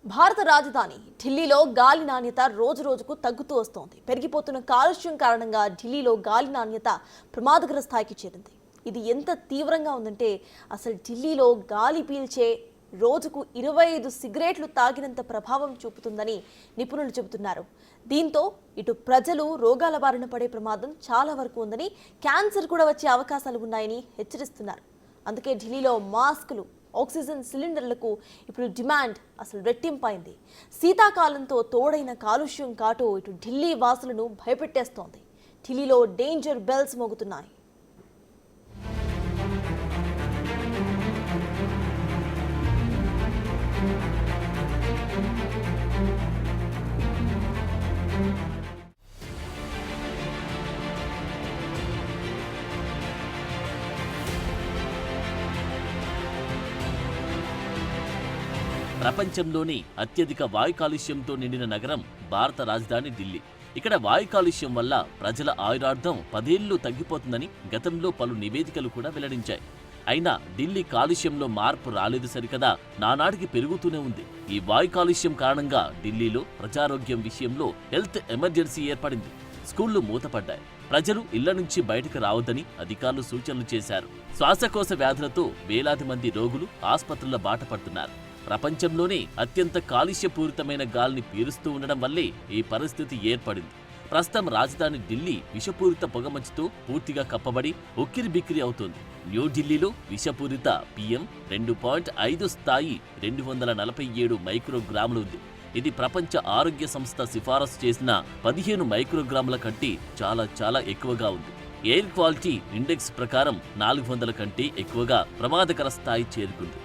భారత రాజధాని ఢిల్లీలో గాలి నాణ్యత రోజు రోజుకు తగ్గుతూ వస్తోంది. పెరిగిపోతున్న కాలుష్యం కారణంగా ఢిల్లీలో గాలి నాణ్యత ప్రమాదకర స్థాయికి చేరింది. ఇది ఎంత తీవ్రంగా ఉందంటే అసలు ఢిల్లీలో గాలి పీల్చే రోజుకు 25 సిగరెట్లు తాగినంత ప్రభావం చూపుతుందని నిపుణులు చెబుతున్నారు. దీంతో ఇటు ప్రజలు రోగాల బారిన పడే ప్రమాదం చాలా వరకు ఉందని, క్యాన్సర్ కూడా వచ్చే అవకాశాలు ఉన్నాయని హెచ్చరిస్తున్నారు. అందుకే ఢిల్లీలో మాస్కులు, ఆక్సిజన్ సిలిండర్లకు ఇప్పుడు డిమాండ్ అసలు రెట్టింపైంది. శీతాకాలంతో తోడైన కాలుష్యం కాటు ఇటు ఢిల్లీ వాసులను భయపెట్టేస్తోంది. ఢిల్లీలో డేంజర్ బెల్స్ మోగుతున్నాయి. ప్రపంచంలోని అత్యధిక వాయు కాలుష్యంతో నిండిన నగరం భారత రాజధాని ఢిల్లీ. ఇక్కడ వాయు కాలుష్యం వల్ల ప్రజల ఆయురార్థం 10 ఏళ్లు తగ్గిపోతుందని గతంలో పలు నివేదికలు కూడా వెల్లడించాయి. అయినా ఢిల్లీ కాలుష్యంలో మార్పు రాలేదు సరికదా, నానాటికి పెరుగుతూనే ఉంది. ఈ వాయు కాలుష్యం కారణంగా ఢిల్లీలో ప్రజారోగ్యం విషయంలో హెల్త్ ఎమర్జెన్సీ ఏర్పడింది. స్కూళ్లు మూతపడ్డాయి. ప్రజలు ఇళ్ల నుంచి బయటకు రావద్దని అధికారులు సూచనలు చేశారు. శ్వాసకోశ వ్యాధులతో వేలాది మంది రోగులు ఆసుపత్రుల బాట పడుతున్నారు. ప్రపంచంలోనే అత్యంత కాలుష్యపూరితమైన గాలిని పీలుస్తూ ఉండడం వల్లే ఈ పరిస్థితి ఏర్పడింది. ప్రస్తుతం రాజధాని ఢిల్లీ విషపూరిత పొగమంచుతో పూర్తిగా కప్పబడి ఉక్కిరిబిక్కిరి అవుతోంది. న్యూఢిల్లీలో విషపూరిత PM 2.5 స్థాయి 247 మైక్రోగ్రాములు ఉంది. ఇది ప్రపంచ ఆరోగ్య సంస్థ సిఫారసు చేసిన 15 మైక్రోగ్రాముల కంటే చాలా ఎక్కువగా ఉంది. ఎయిర్ క్వాలిటీ ఇండెక్స్ ప్రకారం 400 కంటే ఎక్కువగా ప్రమాదకర స్థాయి చేరుకుంది.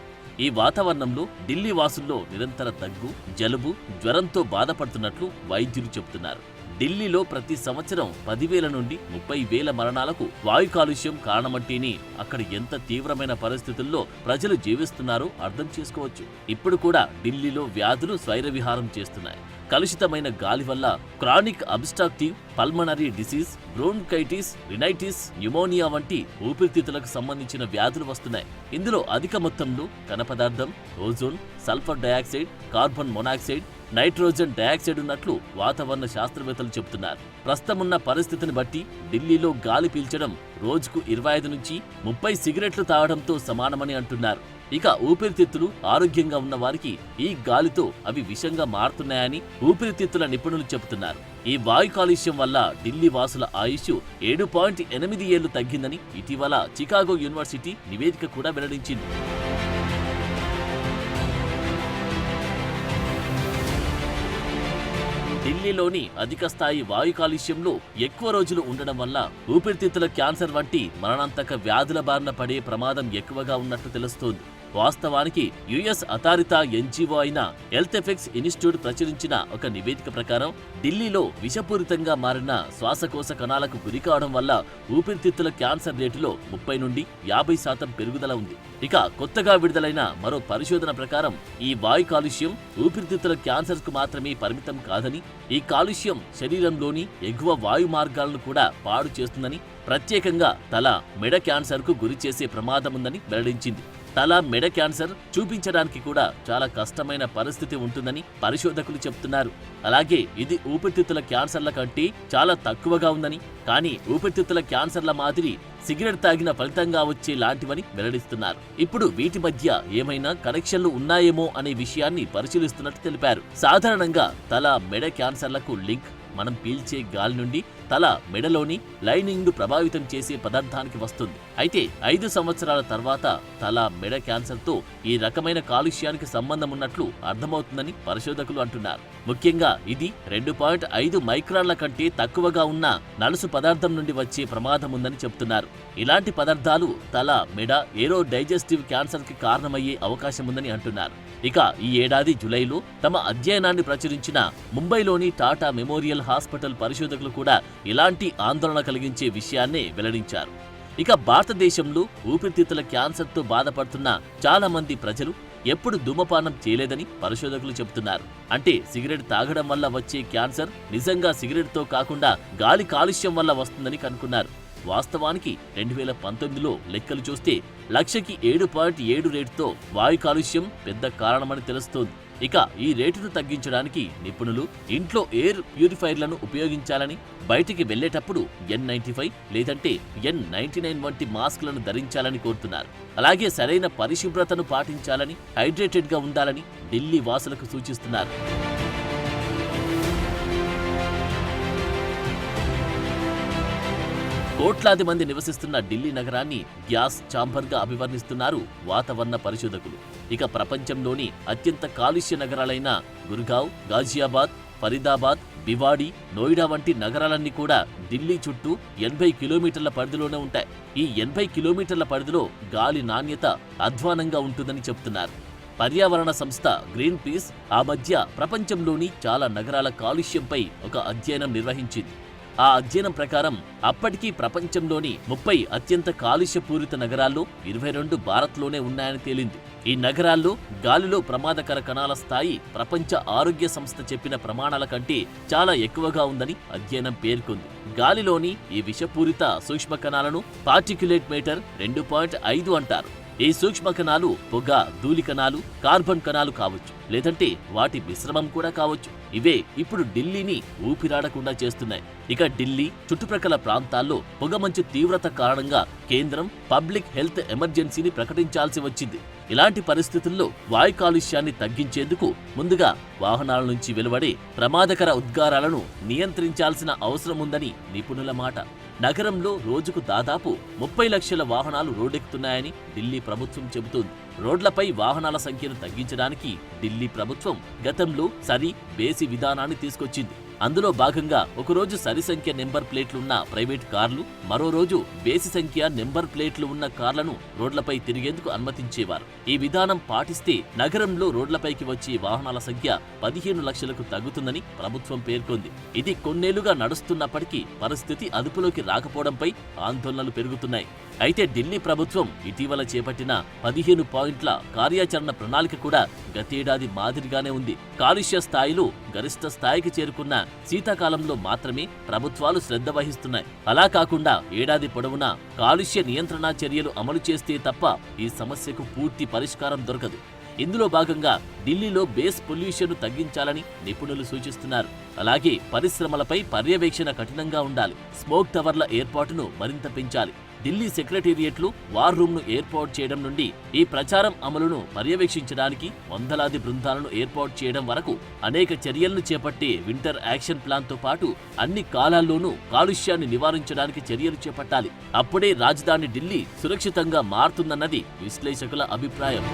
ఈ వాతావరణంలో ఢిల్లీ వాసుల్లో నిరంతర దగ్గు, జలుబు, జ్వరంతో బాధపడుతున్నట్లు వైద్యులు చెబుతున్నారు. ఢిల్లీలో ప్రతి సంవత్సరం 10,000 నుండి 30,000 మరణాలకు వాయు కాలుష్యం కారణమంటేనే అక్కడ ఎంత తీవ్రమైన పరిస్థితుల్లో ప్రజలు జీవిస్తున్నారో అర్థం చేసుకోవచ్చు. ఇప్పుడు కూడా ఢిల్లీలో వ్యాధులు స్వైరవిహారం చేస్తున్నాయి. కలుషితమైన గాలి వల్ల chronic obstructive pulmonary disease, bronchitis, rhinitis, pneumonia వంటి ఊపిరితిత్తులకు సంబంధించిన వ్యాధులు వస్తున్నాయి. ఇందులో అధిక మొత్తంలో కణపదార్థం, ozone, sulphur dioxide, carbon monoxide, nitrogen dioxide ఉన్నట్లు వాతావరణ శాస్త్రవేత్తలు చెబుతున్నారు. ప్రస్తుతమున్న పరిస్థితిని బట్టి ఢిల్లీలో గాలి పీల్చడం రోజుకు 25 నుంచి 30 సిగరెట్లు తాగడంతో సమానమని అంటున్నారు. ఇక ఊపిరితిత్తులు ఆరోగ్యంగా ఉన్న వారికి ఈ గాలితో అవి విషంగా మారుతున్నాయని ఊపిరితిత్తుల నిపుణులు చెబుతున్నారు. ఈ వాయు కాలుష్యం వల్ల ఢిల్లీ వాసుల ఆయుష్ 7.8 ఏళ్లు తగ్గిందని ఇటీవల చికాగో యూనివర్సిటీ నివేదిక కూడా వెల్లడించింది. ఢిల్లీలోని అధిక స్థాయి వాయు కాలుష్యంలో ఎక్కువ రోజులు ఉండడం వల్ల ఊపిరితిత్తుల క్యాన్సర్ వంటి మరణాంతక వ్యాధుల బారిన పడే ప్రమాదం ఎక్కువగా ఉన్నట్టు తెలుస్తోంది. వాస్తవానికి యుఎస్ అథారితా NGO అయిన హెల్త్ ఎఫెక్ట్స్ ఇన్స్టిట్యూట్ ప్రచురించిన ఒక నివేదిక ప్రకారం ఢిల్లీలో విషపూరితంగా మారిన శ్వాసకోశ కణాలకు గురికావడం వల్ల ఊపిరితిత్తుల క్యాన్సర్ రేటులో 30 నుండి 50% పెరుగుదల ఉంది. ఇక కొత్తగా విడుదలైన మరో పరిశోధన ప్రకారం ఈ వాయు కాలుష్యం ఊపిరితిత్తుల క్యాన్సర్ కు మాత్రమే పరిమితం కాదని, ఈ కాలుష్యం శరీరంలోని ఎగువ వాయు మార్గాలను కూడా పాడు చేస్తుందని, ప్రత్యేకంగా తల, మెడ క్యాన్సర్ కు గురి చేసే ప్రమాదముందని వెల్లడించింది. తల, మెడ క్యాన్సర్ చూపించడానికి కూడా చాలా కష్టమైన పరిస్థితి ఉంటుందని పరిశోధకులు చెబుతున్నారు. అలాగే ఇది ఊపిరితిత్తుల క్యాన్సర్ల కంటే చాలా తక్కువగా ఉందని, కానీ ఊపిరితిత్తుల క్యాన్సర్ల మాదిరి సిగరెట్ తాగిన ఫలితంగా వచ్చే లాంటివని వెల్లడిస్తున్నారు. ఇప్పుడు వీటి మధ్య ఏమైనా కనెక్షన్లు ఉన్నాయేమో అనే విషయాన్ని పరిశీలిస్తున్నట్టు తెలిపారు. సాధారణంగా తల, మెడ క్యాన్సర్లకు లింక్ మనం పీల్చే గాలి నుండి తల, మెడలోని లైనింగ్ ను ప్రభావితం చేసే పదార్థానికి వస్తుంది. అయితే 5 సంవత్సరాల తర్వాత తల, మెడ క్యాన్సర్ తో ఈ రకమైన కాలుష్యానికి సంబంధం ఉన్నట్లు అర్థమవుతుందని పరిశోధకులు అంటున్నారు. ముఖ్యంగా ఇది 2.5 మైక్రాన్ల కంటే తక్కువగా ఉన్న నలుసు పదార్థం నుండి వచ్చే ప్రమాదం ఉందని చెబుతున్నారు. ఇలాంటి పదార్థాలు తల, మెడ, ఏరో డైజెస్టివ్ క్యాన్సర్ కి కారణమయ్యే అవకాశం ఉందని అంటున్నారు. ఇక ఈ ఏడాది జూలైలో తమ అధ్యయనాన్ని ప్రచురించిన ముంబైలోని టాటా మెమోరియల్ హాస్పిటల్ పరిశోధకులు కూడా ఇలాంటి ఆందోళన కలిగించే విషయాన్నే వెల్లడించారు. ఇక భారతదేశంలో ఊపిరితిత్తుల క్యాన్సర్తో బాధపడుతున్న చాలా మంది ప్రజలు ఎప్పుడు ధూమపానం చేయలేదని పరిశోధకులు చెబుతున్నారు. అంటే సిగరెట్ తాగడం వల్ల వచ్చే క్యాన్సర్ నిజంగా సిగరెట్తో కాకుండా గాలి కాలుష్యం వల్ల వస్తుందని కనుక్కున్నారు. వాస్తవానికి 2019లో లెక్కలు చూస్తే లక్షకి 7.7 రేటుతో వాయు కాలుష్యం పెద్ద కారణమని తెలుస్తోంది. ఇక ఈ రేటును తగ్గించడానికి నిపుణులు ఇంట్లో ఎయిర్ ప్యూరిఫైర్లను ఉపయోగించాలని, బయటికి వెళ్లేటప్పుడు N95 లేదంటే N99 వంటి మాస్క్లను ధరించాలని కోరుతున్నారు. అలాగే సరైన పరిశుభ్రతను పాటించాలని, హైడ్రేటెడ్ గా ఉండాలని ఢిల్లీ వాసులకు సూచిస్తున్నారు. కోట్లాది మంది నివసిస్తున్న ఢిల్లీ నగరాన్ని గ్యాస్ ఛాంబర్గా అభివర్ణిస్తున్నారు వాతావరణ పరిశోధకులు. ఇక ప్రపంచంలోని అత్యంత కాలుష్య నగరాలైన గుర్గావ్, గాజియాబాద్, ఫరీదాబాద్, భివాడి, నోయిడా వంటి నగరాలన్నీ కూడా ఢిల్లీ చుట్టూ 80 కిలోమీటర్ల పరిధిలోనే ఉంటాయి. ఈ 80 కిలోమీటర్ల పరిధిలో గాలి నాణ్యత అధ్వానంగా ఉంటుందని చెబుతున్నారు. పర్యావరణ సంస్థ గ్రీన్ పీస్ ఆ మధ్య ప్రపంచంలోని చాలా నగరాల కాలుష్యంపై ఒక అధ్యయనం నిర్వహించింది. ఆ అధ్యయనం ప్రకారం అప్పటికీ ప్రపంచంలోని 30 అత్యంత కాలుష్యపూరిత నగరాల్లో 22 భారత్లోనే ఉన్నాయని తేలింది. ఈ నగరాల్లో గాలిలో ప్రమాదకర కణాల స్థాయి ప్రపంచ ఆరోగ్య సంస్థ చెప్పిన ప్రమాణాల కంటే చాలా ఎక్కువగా ఉందని అధ్యయనం పేర్కొంది. గాలిలోని ఈ విషపూరిత సూక్ష్మ కణాలను పార్టిక్యులేట్ మీటర్ 2.5 అంటారు. ఈ సూక్ష్మ కణాలు పొగ, ధూళి కణాలు, కార్బన్ కణాలు కావచ్చు, లేదంటే వాటి మిశ్రమం కూడా కావచ్చు. ఇవే ఇప్పుడు ఢిల్లీని ఊపిరాడకుండా చేస్తున్నాయి. ఇక ఢిల్లీ చుట్టుప్రక్కల ప్రాంతాల్లో పొగమంచు తీవ్రత కారణంగా కేంద్రం పబ్లిక్ హెల్త్ ఎమర్జెన్సీని ప్రకటించాల్సి వచ్చింది. ఇలాంటి పరిస్థితుల్లో వాయు కాలుష్యాన్ని తగ్గించేందుకు ముందుగా వాహనాల నుంచి వెలువడే ప్రమాదకర ఉద్గారాలను నియంత్రించాల్సిన అవసరం ఉందని నిపుణుల మాట. నగరంలో రోజుకు దాదాపు 30 లక్షల వాహనాలు రోడ్డెక్కుతున్నాయని ఢిల్లీ ప్రభుత్వం చెబుతోంది. రోడ్లపై వాహనాల సంఖ్యను తగ్గించడానికి ఢిల్లీ ప్రభుత్వం గతంలో సరి, బేసి విధానాన్ని తీసుకొచ్చింది. అందులో భాగంగా ఒకరోజు సరి సంఖ్య నెంబర్ ప్లేట్లున్న ప్రైవేట్ కార్లు, మరో రోజు బేసి సంఖ్య నెంబర్ ప్లేట్లు ఉన్న కార్లను రోడ్లపై తిరిగేందుకు అనుమతించేవారు. ఈ విధానం పాటిస్తే నగరంలో రోడ్లపైకి వచ్చే వాహనాల సంఖ్య 15 లక్షలకు తగ్గుతుందని ప్రభుత్వం పేర్కొంది. ఇది కొన్నేళ్లుగా నడుస్తున్నప్పటికీ పరిస్థితి అదుపులోకి రాకపోవడంపై ఆందోళనలు పెరుగుతున్నాయి. అయితే ఢిల్లీ ప్రభుత్వం ఇటీవల చేపట్టిన 15 పాయింట్ల కార్యాచరణ ప్రణాళిక కూడా గతేడాది మాదిరిగానే ఉంది. కాలుష్య స్థాయిలు గరిష్ట స్థాయికి చేరుకున్న శీతాకాలంలో మాత్రమే ప్రభుత్వాలు శ్రద్ధ వహిస్తున్నాయి. అలా కాకుండా ఏడాది పొడవునా కాలుష్య నియంత్రణ చర్యలు అమలు చేస్తే తప్ప ఈ సమస్యకు పూర్తి పరిష్కారం దొరకదు. ఇందులో భాగంగా ఢిల్లీలో బేస్ పొల్యూషన్ తగ్గించాలని నిపుణులు సూచిస్తున్నారు. అలాగే పరిశ్రమలపై పర్యవేక్షణ కఠినంగా ఉండాలి. స్మోక్ టవర్ల ఏర్పాటును మరింత పెంచాలి. ఢిల్లీ సెక్రటేరియట్లు వార్ రూమ్ను ఏర్పాటు చేయడం నుండి ఈ ప్రచారం అమలును పర్యవేక్షించడానికి వందలాది బృందాలను ఏర్పాటు చేయడం వరకు అనేక చర్యలను చేపట్టే వింటర్ యాక్షన్ ప్లాన్తో పాటు అన్ని కాలాల్లోనూ కాలుష్యాన్ని నివారించడానికి చర్యలు చేపట్టాలి. అప్పుడే రాజధాని ఢిల్లీ సురక్షితంగా మారుతుందన్నది విశ్లేషకుల అభిప్రాయం.